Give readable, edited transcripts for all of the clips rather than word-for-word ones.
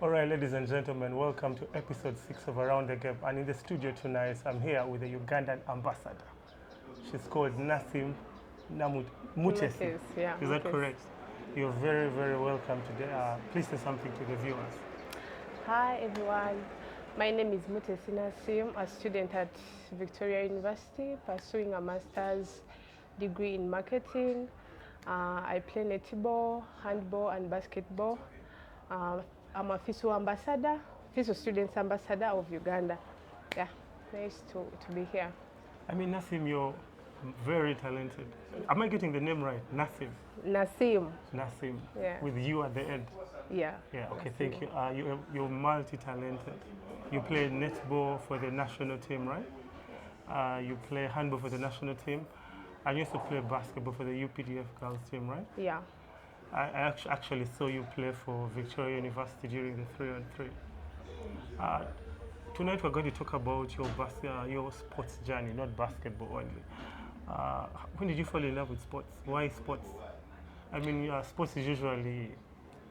All right, ladies and gentlemen, welcome to episode 6 of Around the Gap. And in the studio tonight, I'm here with the Ugandan ambassador. She's called Nasiimu Mutesi. Yeah, Is that Mutesi. correct? You're very, very welcome today. Please say something to the viewers. Hi everyone, my name is Mutesi Nasiimu, a student at Victoria University pursuing a master's degree in marketing. I play netball, handball and basketball. I'm a FISU ambassador, FISU Students Ambassador of Uganda. Yeah, nice to be here. I mean, Nasiimu, you're very talented. Am I getting the name right? Nasiimu. Nasiimu. Nasiimu. Yeah. With you at the end. Yeah. Yeah, okay, thank you. You're multi-talented. You play netball for the national team, right? You play handball for the national team. And you also play basketball for the UPDF girls team, right? Yeah. I actually saw you play for Victoria University during the 3-on-3. Tonight we're going to talk about your sports journey, not basketball only. When did you fall in love with sports? Why sports? I mean, sports is usually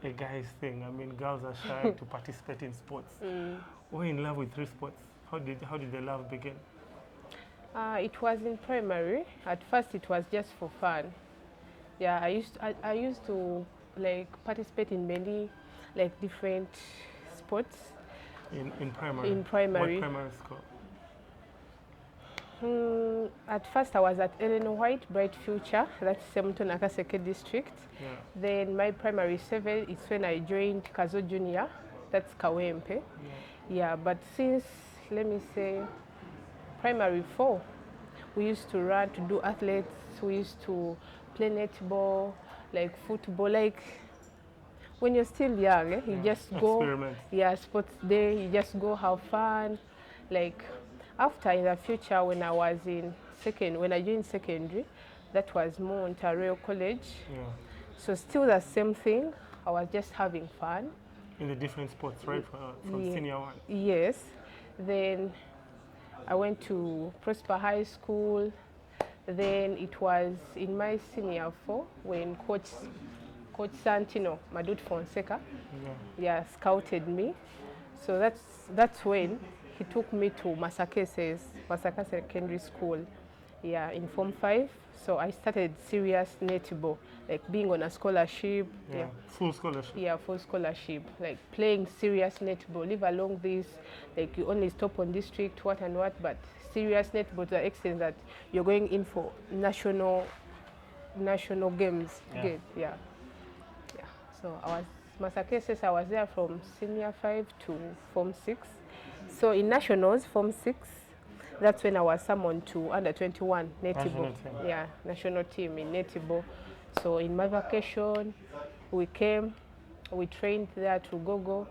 a guy's thing. I mean, girls are shy to participate in sports. Why in love with 3 sports? How did the love begin? It was in primary. At first, it was just for fun. Yeah, I used to like participate in many like different sports. In primary. In primary. What primary school? At first, I was at Ellen White, Bright Future, that's Semuto Nakaseke district. Yeah. Then my primary 7 is when I joined Kazo Junior, that's Kawempe. Yeah, but since, let me say, primary 4, we used to run, to do athletes, we used to play netball, like football, like when you're still young, you just go, experiment. Sports day, you just go have fun. Like after in the future, when I joined secondary, that was more Ontario College. Yeah. So still the same thing, I was just having fun. In the different sports, right? From senior 1? Yes. Then I went to Prosper High School. Then it was in my senior 4 when Coach Santino, Madut Fonseca, scouted me. So that's when he took me to Masaka Secondary School, in Form 5. So I started serious netball, like being on a scholarship. Full scholarship. Yeah, full scholarship, like playing serious netball. Live along this, like you only stop on district, what and what, but serious netball to the extent that you're going in for national games. Yeah. So I was there from senior 5 to Form 6. So in nationals, Form 6, that's when I was summoned to under 21 netball. National team in netball. So in my vacation, we trained there to go.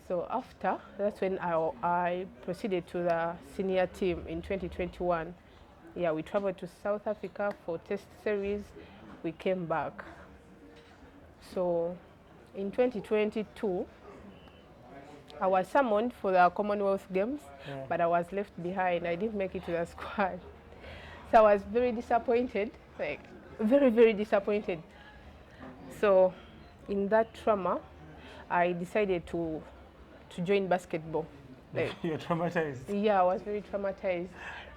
So after, that's when I proceeded to the senior team in 2021. Yeah, we traveled to South Africa for test series. We came back. So in 2022, I was summoned for the Commonwealth Games, but I was left behind. I didn't make it to the squad. So I was very disappointed, like very, very disappointed. So in that trauma, I decided to join basketball. Like, you're traumatized? Yeah, I was very traumatized.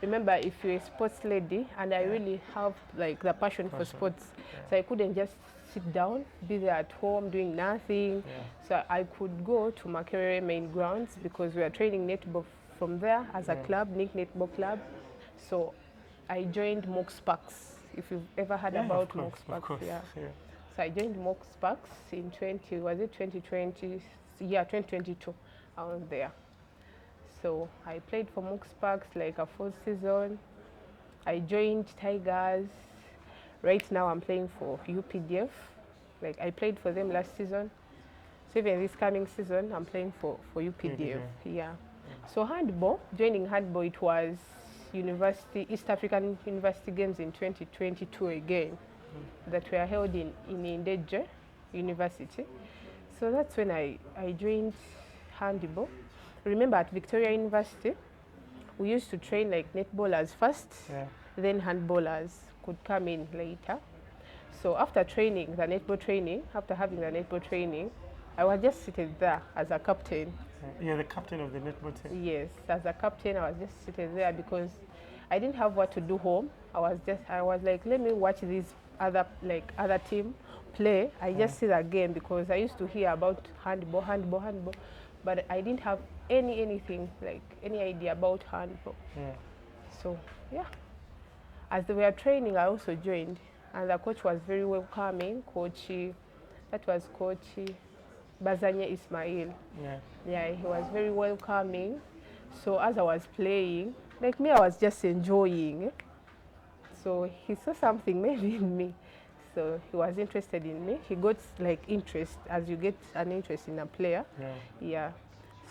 Remember, if you're a sports lady, and I really have like the passion for sports, so I couldn't just sit down, be there at home doing nothing. So I could go to Makerere main grounds because we are training netball from there as a club, Nick Netball Club. So I joined Mox Sparks, if you've ever heard about Mox Sparks. So I joined Mox Sparks in 2020? Yeah, 2022, I was there. So I played for Mox Sparks like a full season. I joined Tigers. Right now I'm playing for UPDF. Like I played for them last season. So even this coming season, I'm playing for UPDF. So joining handball, it was East African University Games in 2022 again, that were held in Indeje University. So that's when I joined handball. Remember at Victoria University, we used to train like netballers first, then handballers could come in later. So after having the netball training, I was just seated there as a captain. You're the captain of the netball team? Yes, as a captain, I was just seated there because I didn't have what to do home. I was like, let me watch these other team play. I just see that game because I used to hear about handball, but I didn't have anything like any idea about handball. So yeah, as they were training, I also joined, and the coach was very welcoming. Coach Bazanye Ismail. Yeah, he was very welcoming. So as I was playing, like me, I was just enjoying. So he saw something maybe in me. So he was interested in me. He got like interest, as you get an interest in a player. Yeah.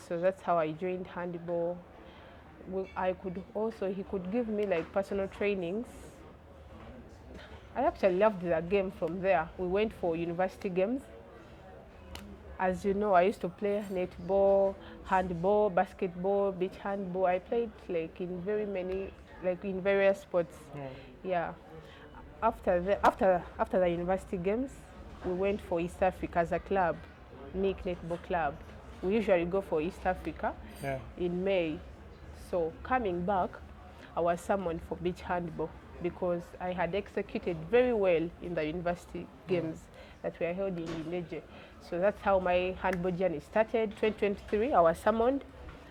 So that's how I joined handball. He could give me like personal trainings. I actually loved the game from there. We went for university games. As you know, I used to play netball, handball, basketball, beach handball. I played like in various sports. Yeah. After the university games, we went for East Africa as a club, Nick Netball Club. We usually go for East Africa in May. So coming back, I was summoned for beach handball because I had executed very well in the university games that were held in Ineje. So that's how my handball journey started. 2023, I was summoned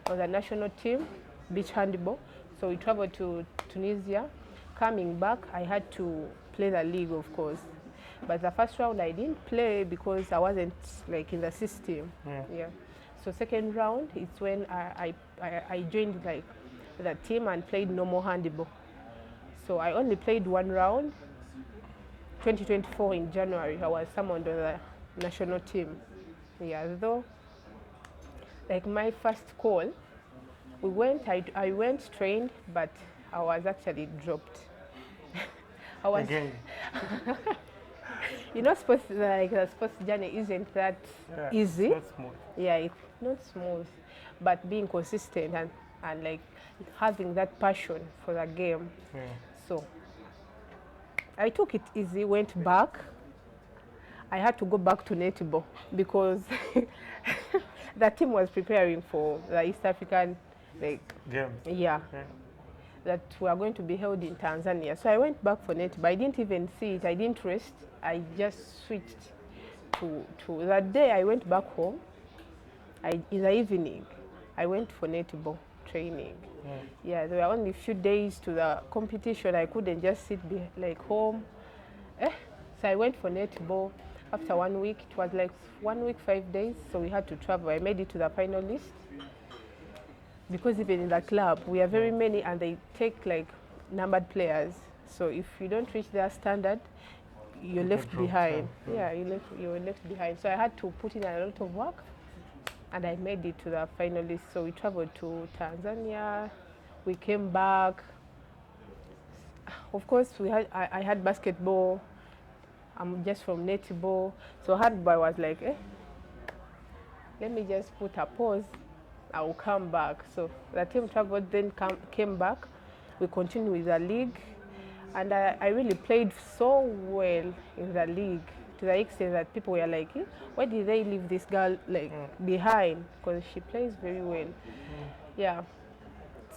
on the national team, beach handball. So we traveled to Tunisia. Coming back, I had to play the league, of course. But the first round I didn't play because I wasn't like in the system. So second round, it's when I joined like the team and played normal handball. So I only played one round. 2024 in January, I was summoned on the national team. Though, like my first call, I went trained, but I was actually dropped. Again. You know, the sports journey isn't that easy. It's not smooth. Yeah, it's not smooth, but being consistent and like having that passion for the game. So I took it easy, went back. I had to go back to netball because the team was preparing for the East African game. That were going to be held in Tanzania. So I went back for netball. I didn't even see it. I didn't rest. I just switched to that day I went back home. In the evening, I went for netball training. There were only a few days to the competition. I couldn't just sit home. So I went for netball. After 1 week, it was like 1 week, 5 days. So we had to travel. I made it to the final list. Because even in the club, we are very many and they take like numbered players. So if you don't reach their standard, you're left behind. You're left behind. So I had to put in a lot of work and I made it to the final list. So we traveled to Tanzania. We came back. Of course, I had basketball. I'm just from netball. So handball was like, let me just put a pause. I will come back. So the team traveled, then came back. We continued with the league. And I really played so well in the league to the extent that people were like, why did they leave this girl behind? Because she plays very well.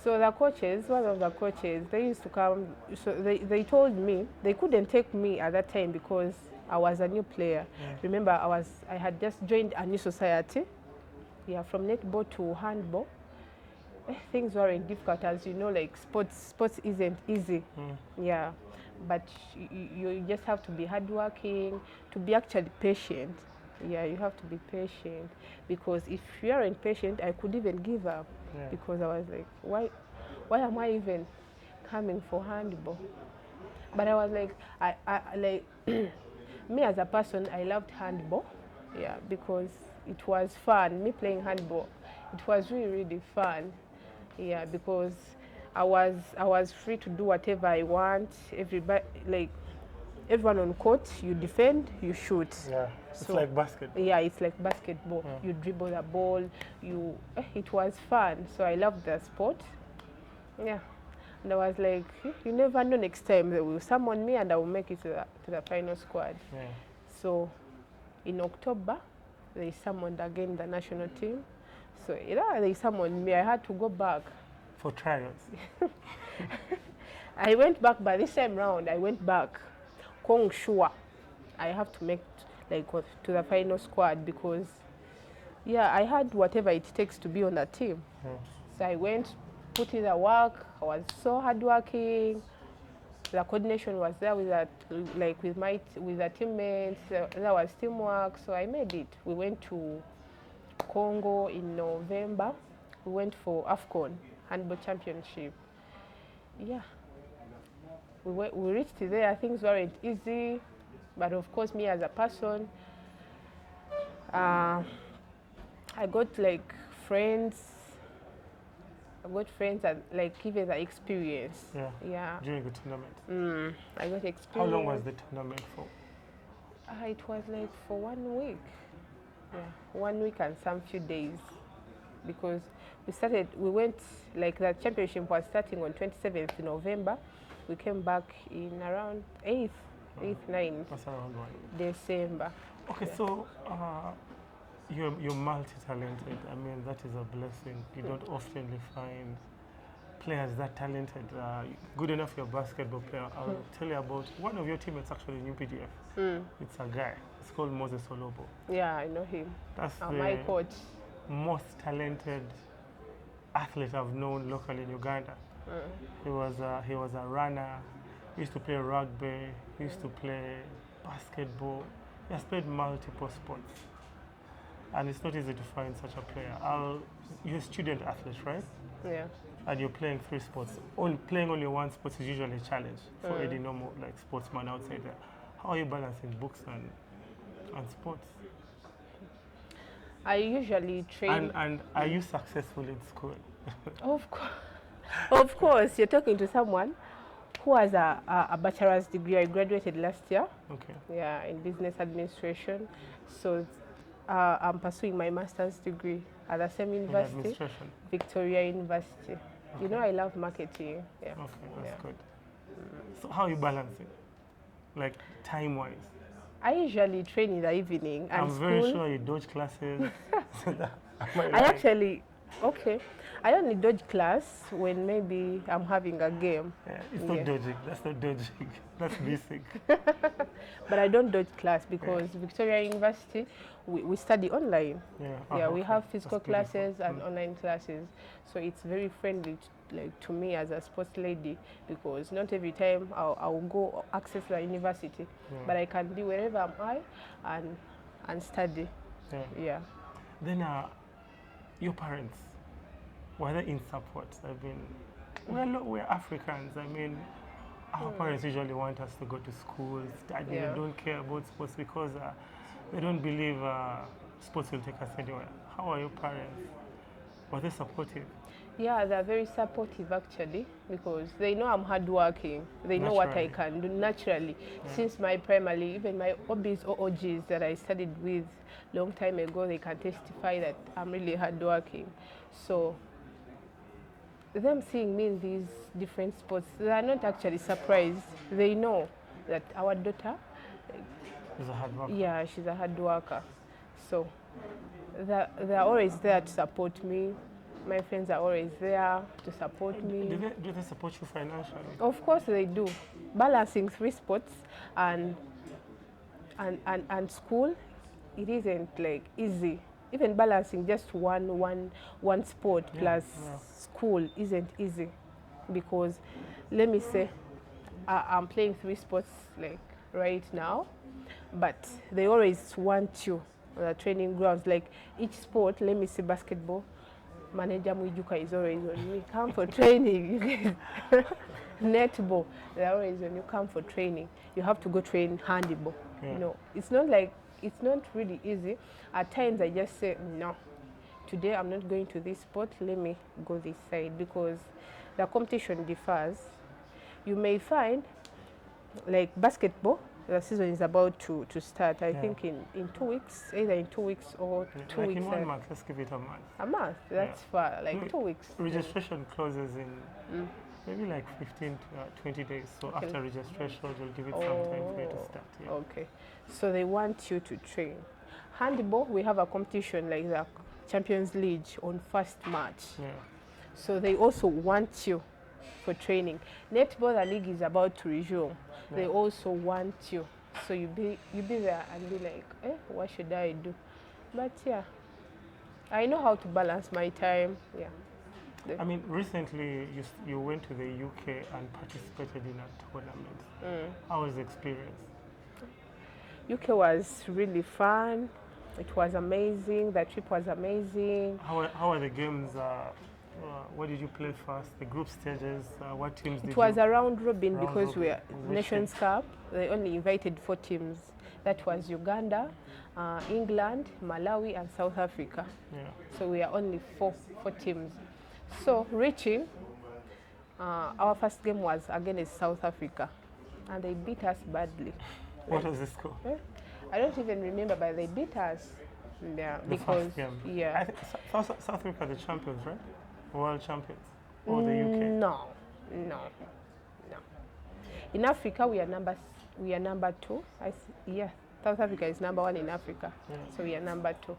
So the coaches, one of the coaches, they used to come. So they told me they couldn't take me at that time because I was a new player. Remember, I had just joined a new society. From netball to handball. Things weren't difficult, as you know, like sports isn't easy. But you just have to be hardworking, to be actually patient. You have to be patient because if you aren't patient, I could even give up because I was like, why am I even coming for handball? But I was like, I me as a person, I loved handball, because it was fun. Me playing handball, it was really fun, because I was free to do whatever I want. Everybody, like everyone on court, you defend, you shoot. It's like basketball. It's like basketball. You dribble the ball. It was fun. So I loved the sport. And I was like, you never know, next time they will summon me and I will make it to the final squad. So in October, they summoned again the national team. So yeah, they summoned me. I had to go back. For trials. I went back, but this time round I went back. Kong sure I have to make like to the final squad because yeah, I had whatever it takes to be on the team. Yeah. So I went, put in the work. I was so hardworking. The coordination was there with that, like with the teammates. There was teamwork, so I made it. We went to Congo in November. We went for AFCON Handball Championship. Yeah, we reached there. Things weren't easy, but of course, me as a person, I got like friends. I got friends that like even the experience. Yeah. Yeah. During the tournament. I got experience. How long was the tournament for? It was like for 1 week. Yeah, 1 week and some few days. Because we went, like the championship was starting on 27th November. We came back in around 8th, 9th That's around 1. December. Okay, yeah. So you're multi-talented. I mean, that is a blessing. You don't often find players that talented. Good enough for a basketball player. I'll tell you about one of your teammates actually in UPDF. It's a guy. It's called Moses Olobo. Yeah, I know him. That's my coach. Most talented athlete I've known locally in Uganda. He was a runner. He used to play rugby. He used to play basketball. He has played multiple sports. And it's not easy to find such a player. You're a student athlete, right? Yeah. And you're playing 3 sports. Playing only one sport is usually a challenge for any normal like sportsman outside there. How are you balancing books and sports? I usually train. And are you successful in school? Of course. Of course, you're talking to someone who has a bachelor's degree. I graduated last year. Okay. Yeah, in business administration. So I'm pursuing my master's degree at the same university, Victoria University. Okay. You know, I love marketing. Yeah. Okay, that's good. So how are you balancing, like time-wise? I usually train in the evening. And I'm very sure you dodge classes. I only dodge class when maybe I'm having a game. Yeah, it's not dodging. That's not dodging. That's basic. But I don't dodge class because Victoria University, we study online. Yeah, we have physical classes and online classes. So it's very friendly to me as a sports lady because not every time I'll go access the university, but I can be wherever am I and study. Yeah. Then your parents, were they in support? I mean, we're Africans. I mean, our parents usually want us to go to school, study. They don't care about sports because they don't believe sports will take us anywhere. How are your parents? Were they supportive? Yeah, they're very supportive actually because they know I'm hardworking. They know what I can do naturally. Since my primary, even my OBs or OGs that I studied with long time ago, they can testify that I'm really hardworking. So them seeing me in these different sports, they are not actually surprised. They know that our daughter is a hard worker. Yeah, she's a hard worker. So they're always there to support me. My friends are always there to support me. Do they support you financially? Of course they do. Balancing 3 sports and school, it isn't like easy. Even balancing just one sport plus school isn't easy because let me say I'm playing 3 sports like right now, but they always want you on the training grounds. Like each sport, let me say basketball, Manager Muijuka is always on me. Come for training. Netball, they're always when you come for training. You have to go train handball. You know, it's not really easy. At times I just say, no, today I'm not going to this sport, let me go this side because the competition differs. You may find, like basketball, the season is about to start, I think in 2 weeks, either in 2 weeks or 2 like weeks. in 1 month, let's give it a month. A month, that's far, like 2 weeks. Registration closes in maybe like 15 to 20 days. So after registration, you'll give it some time for you to start. Okay. So they want you to train. handball, we have a competition like the Champions League on first March. Yeah. So they also want you for training. Netball, the league is about to resume. Yeah. They also want you. So you be there and be like, what should I do? But yeah, I know how to balance my time. Yeah. I mean, recently you went to the UK and participated in a tournament. How was the experience? UK was really fun. It was amazing. The trip was amazing. How are the games? What did you play first? The group stages? What teams did you? It was a round robin Round because robin. we are Which Nations Cup. They only invited 4 teams. That was Uganda, England, Malawi, and South Africa. Yeah. So we are only four teams. So reaching, our first game was against South Africa, and they beat us badly. What was the score? I don't even remember, but they beat us. Yeah, The because first game. yeah. I think South Africa are the champions, right? World champions, or the UK? No. In Africa, we are number 2. Yeah, South Africa is number 1 in Africa, Yeah. so we are number 2.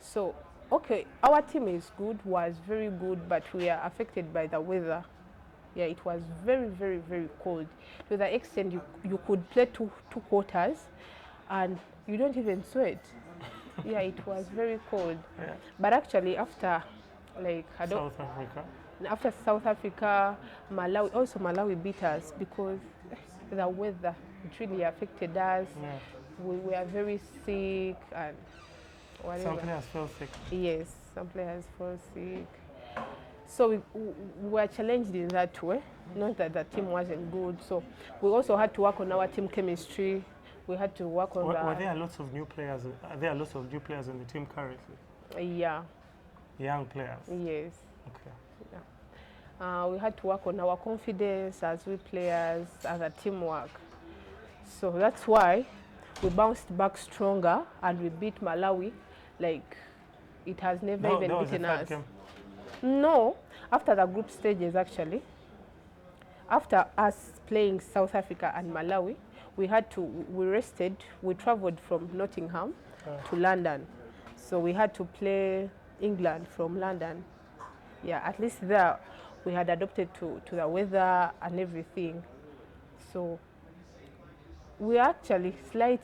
So, okay, our team is good, was very good, but we are affected by the weather. Yeah, it was very, very, very cold. To the extent you could play two quarters, and you don't even sweat. Yeah, it was very cold. Yeah. But actually, after South Africa. After South Africa, Malawi beat us because the weather, it really affected us. Yeah. We were very sick and whatever. Some players fell sick. Yes, some players fell sick. So we were challenged in that way. Not that the team wasn't good. So we also had to work on our team chemistry. We had to work on Were there lots of new players? Are there lots of new players in the team currently? Yeah. Young players? Yes. Okay. Yeah. We had to work on our confidence as we players, as a teamwork. So that's why we bounced back stronger and we beat Malawi like it has never even beaten us. Game. No, after the group stages actually. After us playing South Africa and Malawi, we rested. We traveled from Nottingham to London. So we had to play England from London. Yeah, at least there we had adopted to the weather and everything. So we actually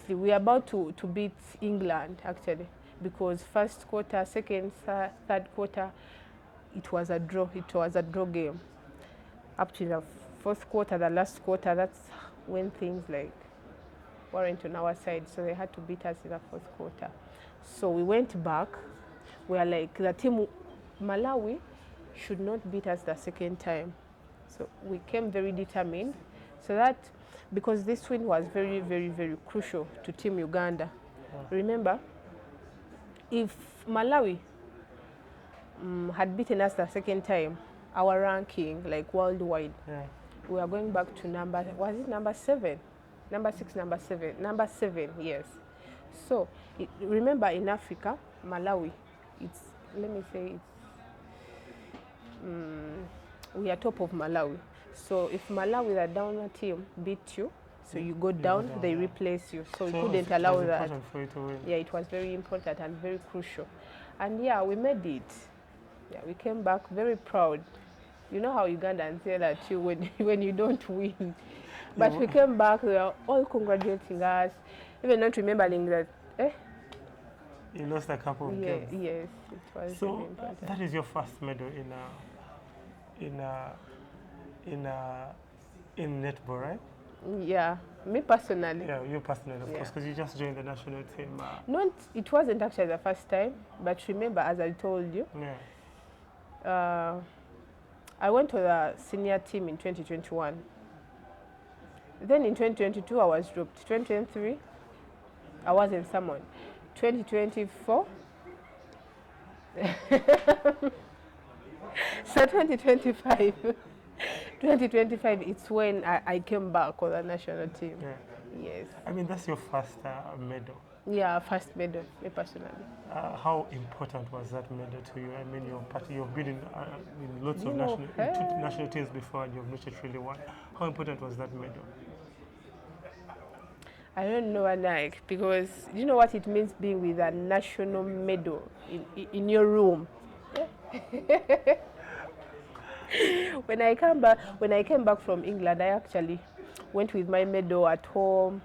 we are about to beat England actually, because first quarter, second, third quarter, it was a draw. It was a draw game. Up to the fourth quarter, the last quarter, that's when things weren't on our side. So they had to beat us in the fourth quarter. So we went back. We are the team Malawi should not beat us the second time. So we came very determined. So that, because this win was very, very, very crucial to Team Uganda. Remember, if Malawi had beaten us the second time, our ranking, worldwide, we are going back to number 7? Number 6, number 7. Number 7, yes. So, remember in Africa, Malawi, we are top of Malawi. So if Malawi, the downer team, beat you, so you go down, they replace you. So we couldn't allow that. For you to win. Yeah, it was very important and very crucial. And yeah, we made it. Yeah, we came back very proud. You know how Ugandans yell at you when you don't win. But we came back, they were all congratulating us, even not remembering that, you lost a couple of games. Yes, it was so very important. That is your first medal in netball, right? Yeah, me personally. Yeah, you personally, of course, because you just joined the national team. It wasn't actually the first time, but remember, as I told you, I went to the senior team in 2021. Then in 2022, I was dropped. 2023, I wasn't summoned. 2024, so 2025, it's when I came back on the national team. Yeah. Yes. I mean, that's your first medal. Yeah, first medal, me personally. How important was that medal to you? I mean, you've been in lots of national teams before, and you've not really won. How important was that medal? I don't know, like, because you know what it means being with a national medal in your room. When I came back from England, I actually went with my medal at home.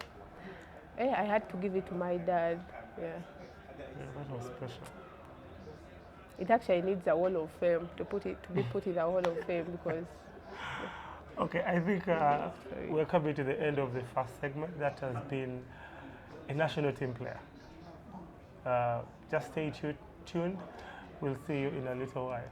I had to give it to my dad. Yeah. Yeah, that was special. It actually needs a Hall of Fame to be put in the Hall of Fame because. Okay, I think we're coming to the end of the first segment. That has been a national team player. Just stay tuned. We'll see you in a little while.